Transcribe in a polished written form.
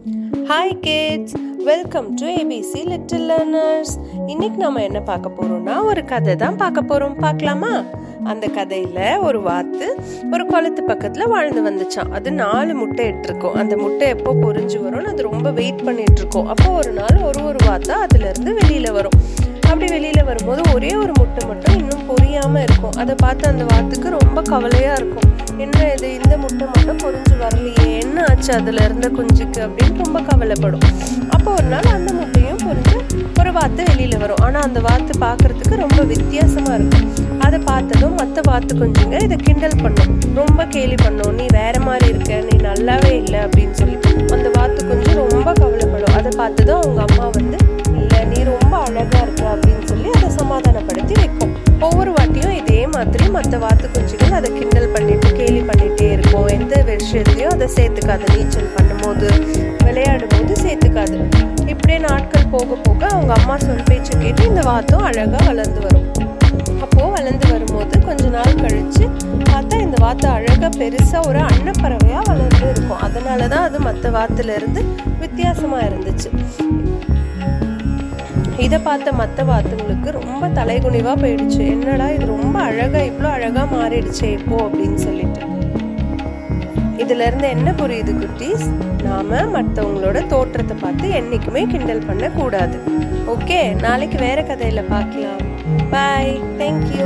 Hi kids, welcome to ABC Little Learners. இன்னைக்கு நாம என்ன பார்க்க போறோம்னா ஒரு கதை தான் பார்க்க போறோம். பார்க்கலாமா? அந்த கதையில ஒரு வாத்து ஒரு குளத்து பக்கத்துல வாழ்ந்து வந்துச்சான். அது 4 முட்டை இட்டிருக்கும். அந்த முட்டை எப்போ பொரிஞ்சு வரும்னு அது ரொம்ப வெயிட் பண்ணிட்டு இருக்கும். அப்போ ஒரு நாள் ஒரு வாத்தா அதுல இருந்து வெளியில வரும். அப்படி வெளியில வரும்போது ஒரே ஒரு முட்டை மட்டும் இன்னும் பொரியாம இருக்கும். அதை பார்த்து அந்த வாத்துக்கு ரொம்ப கவலையா இருக்கும். என்ன இது, இந்த முட்டை மட்டும் பொரிஞ்சு வரலையே, என்ன ஆச்சு அதுல இருந்த குஞ்சுக்கு அப்படின்னு ரொம்ப கவலைப்படும். அப்போ ஒரு நாள் அந்த முட்டையும் பொரிஞ்சு ஒரு வாத்து வெளியில வரும். ஆனா அந்த வாத்து பாக்குறதுக்கு ரொம்ப வித்தியாசமா இருக்கும். அதை பார்த்ததும் மற்ற வாத்து குஞ்சுங்க இதை கிண்டல் பண்ணும், ரொம்ப கேலி பண்ணும். நீ வேற மாதிரி இருக்க, நீ நல்லாவே இல்லை அப்படின்னு சொல்லி அந்த வாத்து குஞ்சு ரொம்ப கவலைப்படும். அதை பார்த்ததும் அவங்க அம்மா வந்து, இல்லை நீ ரொம்ப அழகா இருக்க அப்படின்னு சொல்லி அதை சமாதானப்படுத்தி வைக்கும். ஒவ்வொரு வாட்டியும் இதே மாதிரி மற்ற வாத்து குஞ்சுகள் அதை கிண்டல் பண்ணிட்டு கேலி பண்ணிட்டே இருக்கும். எந்த விஷயத்தையும் அதை சேர்த்துக்காது. நீச்சல் பண்ணும்போது, விளையாடும் போது சேர்த்துக்காது. இப்படியே நாட்கள் போக போக அவங்க அம்மா சொல் பேச்சு கேட்டு இந்த வாத்தும் அழகா வளர்ந்து வரும். அப்போ வளர்ந்து வரும்போது கொஞ்ச நாள் கழிச்சு பார்த்தா இந்த வாத்து அழகா பெருசா ஒரு அன்னப்பறவையா வளர்ந்து இருக்கும். அதனாலதான் அது மற்ற வாத்துல இருந்து வித்தியாசமா இருந்துச்சு. இதை பார்த்த மற்ற வாத்துங்களுக்கு ரொம்ப தலைகுனிவா போயிடுச்சு. என்னடா இது ரொம்ப அழகா, இவ்வளோ அழகா மாறிடுச்சே இப்போ அப்படின்னு சொல்லிட்டு. இதுல இருந்து என்ன புரியுது குட்டீஸ்? நாம மற்றவங்களோட தோற்றத்தை பார்த்து என்னைக்குமே கிண்டல் பண்ண கூடாது. ஓகே, நாளைக்கு வேற கதையில பார்க்கலாம். பாய், தேங்க்யூ.